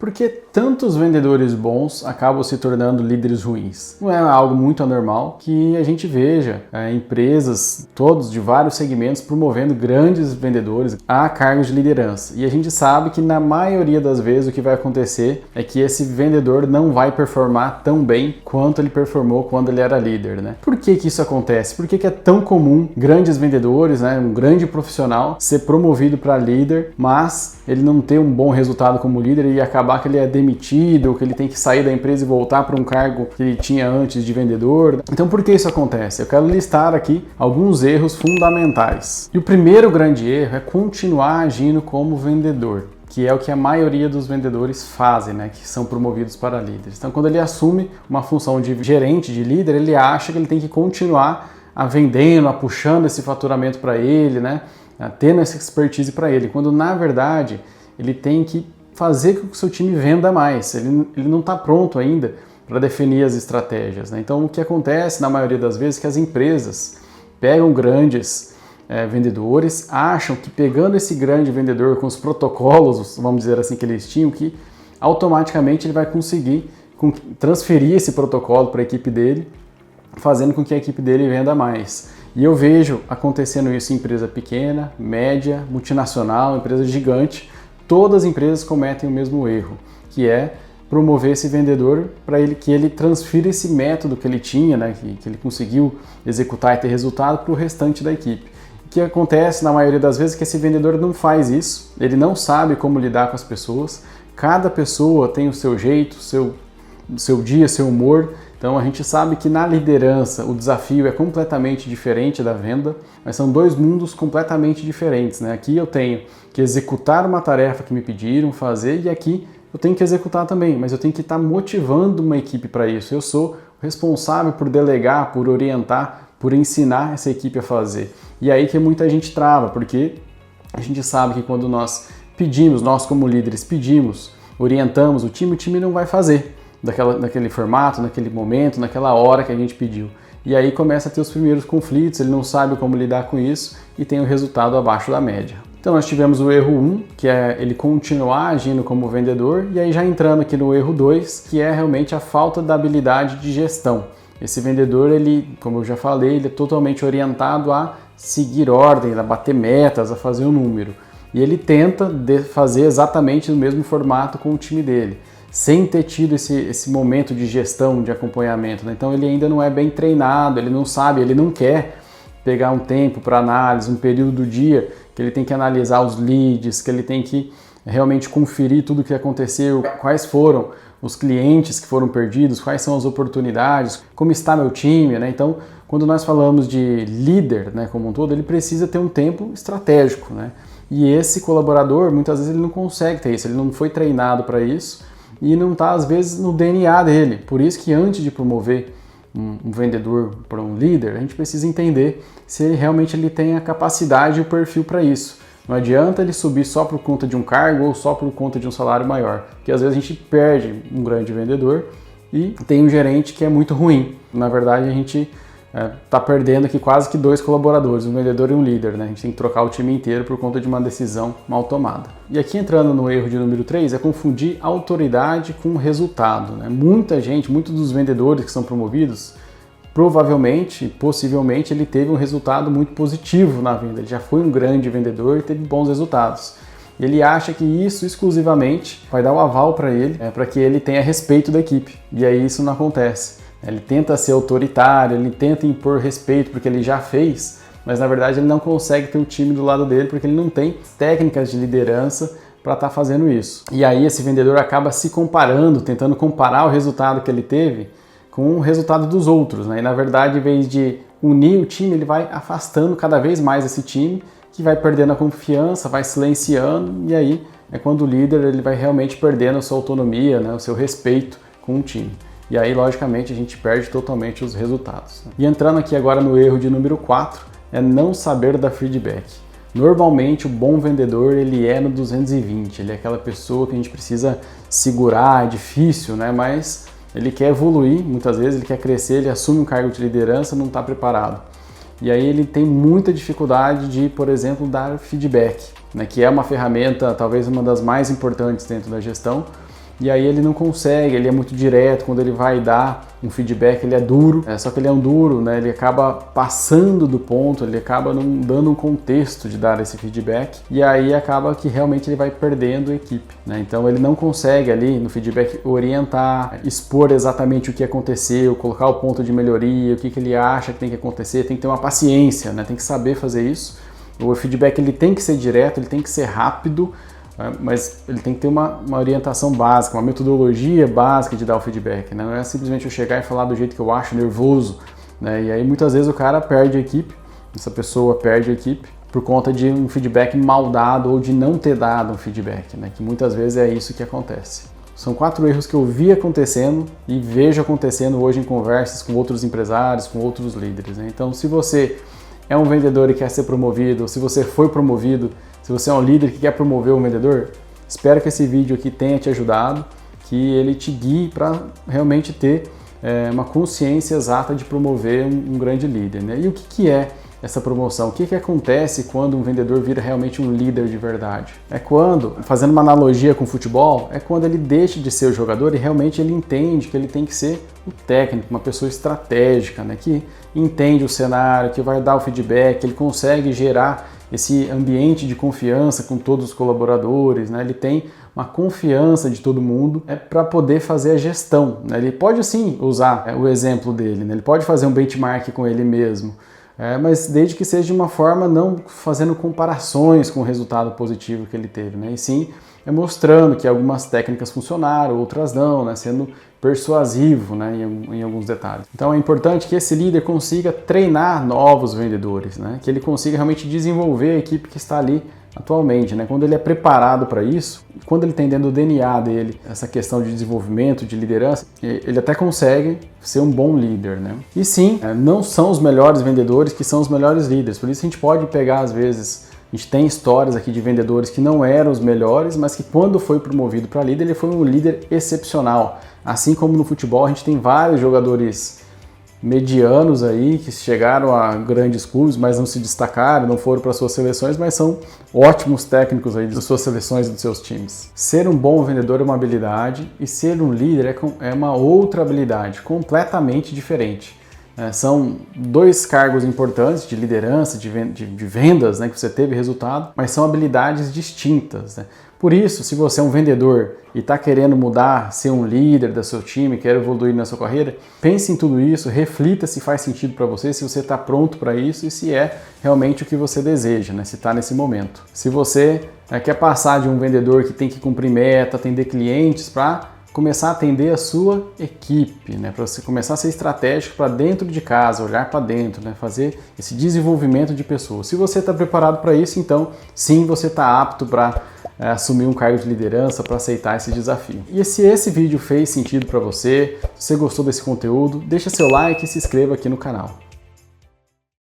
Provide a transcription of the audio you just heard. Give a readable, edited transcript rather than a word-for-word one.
Por que tantos vendedores bons acabam se tornando líderes ruins? Não é algo muito anormal que a gente veja empresas, todos de vários segmentos, promovendo grandes vendedores a cargos de liderança. E a gente sabe que na maioria das vezes o que vai acontecer é que esse vendedor não vai performar tão bem quanto ele performou quando ele era líder, né? Por que isso acontece? Por que é tão comum grandes vendedores, né, um grande profissional ser promovido para líder, mas ele não ter um bom resultado como líder e acabar que ele é demitido, ou que ele tem que sair da empresa e voltar para um cargo que ele tinha antes de vendedor? Então por que isso acontece? Eu quero listar aqui alguns erros fundamentais. E o primeiro grande erro é continuar agindo como vendedor, que é o que a maioria dos vendedores fazem, né, que são promovidos para líderes. Então quando ele assume uma função de gerente, de líder, ele acha que ele tem que continuar vendendo, puxando esse faturamento para ele, né, tendo essa expertise para ele, quando na verdade ele tem que fazer com que o seu time venda mais. Ele não está pronto ainda para definir as estratégias, né? Então o que acontece na maioria das vezes é que as empresas pegam grandes vendedores, acham que pegando esse grande vendedor com os protocolos, vamos dizer assim, que eles tinham, que automaticamente ele vai conseguir transferir esse protocolo para a equipe dele, fazendo com que a equipe dele venda mais. E eu vejo acontecendo isso em empresa pequena, média, multinacional, empresa gigante. Todas as empresas cometem o mesmo erro, que é promover esse vendedor para que ele transfira esse método que ele tinha, né, que ele conseguiu executar e ter resultado para o restante da equipe. O que acontece na maioria das vezes é que esse vendedor não faz isso, ele não sabe como lidar com as pessoas. Cada pessoa tem o seu jeito, seu dia, seu humor. Então a gente sabe que na liderança o desafio é completamente diferente da venda, mas são dois mundos completamente diferentes, né? Aqui eu tenho que executar uma tarefa que me pediram fazer e aqui eu tenho que executar também, mas eu tenho que estar motivando uma equipe para isso. Eu sou responsável por delegar, por orientar, por ensinar essa equipe a fazer. E aí que muita gente trava, porque a gente sabe que quando nós pedimos, nós como líderes pedimos, orientamos o time não vai fazer daquele formato, naquele momento, naquela hora que a gente pediu. E aí começa a ter os primeiros conflitos, ele não sabe como lidar com isso e tem o resultado abaixo da média. Então nós tivemos o erro 1, que é ele continuar agindo como vendedor, e aí já entrando aqui no erro 2, que é realmente a falta da habilidade de gestão. Esse vendedor, ele, como eu já falei, ele é totalmente orientado a seguir ordem, a bater metas, a fazer um número. E ele tenta fazer exatamente no mesmo formato com o time dele, sem ter tido esse momento de gestão, de acompanhamento, né? Então ele ainda não é bem treinado, ele não sabe, ele não quer pegar um tempo para análise, um período do dia que ele tem que analisar os leads, que ele tem que realmente conferir tudo o que aconteceu, quais foram os clientes que foram perdidos, quais são as oportunidades, como está meu time, né? Então, quando nós falamos de líder, né, como um todo, ele precisa ter um tempo estratégico, né? E esse colaborador, muitas vezes ele não consegue ter isso, ele não foi treinado para isso, e não está, às vezes, no DNA dele. Por isso que antes de promover um vendedor para um líder, a gente precisa entender se realmente ele tem a capacidade e o perfil para isso. Não adianta ele subir só por conta de um cargo ou só por conta de um salário maior, porque às vezes a gente perde um grande vendedor e tem um gerente que é muito ruim. Na verdade, a gente está perdendo aqui quase que dois colaboradores, um vendedor e um líder, né? A gente tem que trocar o time inteiro por conta de uma decisão mal tomada. E aqui entrando no erro de número 3 é confundir autoridade com resultado, né? Muitos dos vendedores que são promovidos, provavelmente, possivelmente, ele teve um resultado muito positivo na venda. Ele já foi um grande vendedor e teve bons resultados. Ele acha que isso exclusivamente vai dar o aval para ele, para que ele tenha respeito da equipe. E aí isso não acontece. Ele tenta ser autoritário, ele tenta impor respeito porque ele já fez, mas na verdade ele não consegue ter um time do lado dele porque ele não tem técnicas de liderança para estar fazendo isso. E aí esse vendedor acaba se comparando, tentando comparar o resultado que ele teve com o resultado dos outros, né? E na verdade, em vez de unir o time, ele vai afastando cada vez mais esse time, que vai perdendo a confiança, vai silenciando, e aí é quando o líder ele vai realmente perdendo a sua autonomia, né? O seu respeito com o time. E aí, logicamente, a gente perde totalmente os resultados, né? E entrando aqui agora no erro de número 4, é não saber dar feedback. Normalmente, o bom vendedor, ele é no 220, ele é aquela pessoa que a gente precisa segurar, é difícil, né? Mas ele quer evoluir, muitas vezes ele quer crescer, ele assume um cargo de liderança, não está preparado. E aí ele tem muita dificuldade de, por exemplo, dar feedback, né? Que é uma ferramenta, talvez uma das mais importantes dentro da gestão, e aí ele não consegue, ele é muito direto, quando ele vai dar um feedback ele é duro, só que ele é um duro, né? Ele acaba passando do ponto, ele acaba não dando um contexto de dar esse feedback, e aí acaba que realmente ele vai perdendo a equipe, né? Então ele não consegue ali no feedback orientar, expor exatamente o que aconteceu, colocar o ponto de melhoria, o que ele acha que tem que acontecer, tem que ter uma paciência, né? Tem que saber fazer isso. O feedback ele tem que ser direto, ele tem que ser rápido, mas ele tem que ter uma orientação básica, uma metodologia básica de dar o feedback, né? Não é simplesmente eu chegar e falar do jeito que eu acho, nervoso, né? E aí muitas vezes o cara perde a equipe, essa pessoa perde a equipe por conta de um feedback mal dado ou de não ter dado um feedback, né? Que muitas vezes é isso que acontece. São 4 erros que eu vi acontecendo e vejo acontecendo hoje em conversas com outros empresários, com outros líderes, né? Então, se você é um vendedor e quer ser promovido, se você foi promovido, se você é um líder que quer promover um vendedor, espero que esse vídeo aqui tenha te ajudado, que ele te guie para realmente ter uma consciência exata de promover um grande líder, né? E o que é essa promoção? O que acontece quando um vendedor vira realmente um líder de verdade? É quando, fazendo uma analogia com o futebol, é quando ele deixa de ser o jogador e realmente ele entende que ele tem que ser o técnico, uma pessoa estratégica, né? Que entende o cenário, que vai dar o feedback, ele consegue gerar esse ambiente de confiança com todos os colaboradores, né? Ele tem uma confiança de todo mundo para poder fazer a gestão, né? Ele pode sim usar o exemplo dele, né? Ele pode fazer um benchmark com ele mesmo, mas desde que seja de uma forma não fazendo comparações com o resultado positivo que ele teve, né? E sim mostrando que algumas técnicas funcionaram, outras não, né? Sendo persuasivo, né? Em alguns detalhes. Então é importante que esse líder consiga treinar novos vendedores, né? Que ele consiga realmente desenvolver a equipe que está ali atualmente, né? Quando ele é preparado para isso, quando ele tem dentro do DNA dele essa questão de desenvolvimento, de liderança, ele até consegue ser um bom líder, né? E sim, não são os melhores vendedores que são os melhores líderes, por isso a gente pode pegar às vezes, a gente tem histórias aqui de vendedores que não eram os melhores, mas que quando foi promovido para líder, ele foi um líder excepcional. Assim como no futebol, a gente tem vários jogadores medianos aí que chegaram a grandes clubes, mas não se destacaram, não foram para suas seleções, mas são ótimos técnicos aí das suas seleções e dos seus times. Ser um bom vendedor é uma habilidade e ser um líder é uma outra habilidade, completamente diferente. São 2 cargos importantes de liderança, de vendas, né, que você teve resultado, mas são habilidades distintas, né? Por isso, se você é um vendedor e está querendo mudar, ser um líder do seu time, quer evoluir na sua carreira, pense em tudo isso, reflita se faz sentido para você, se você está pronto para isso e se é realmente o que você deseja, né? Se está nesse momento. Se você quer passar de um vendedor que tem que cumprir meta, atender clientes, para começar a atender a sua equipe, né? Para você começar a ser estratégico para dentro de casa, olhar para dentro, né? Fazer esse desenvolvimento de pessoas. Se você está preparado para isso, então sim, você está apto para assumir um cargo de liderança, para aceitar esse desafio. E se esse vídeo fez sentido para você, se você gostou desse conteúdo, deixa seu like e se inscreva aqui no canal.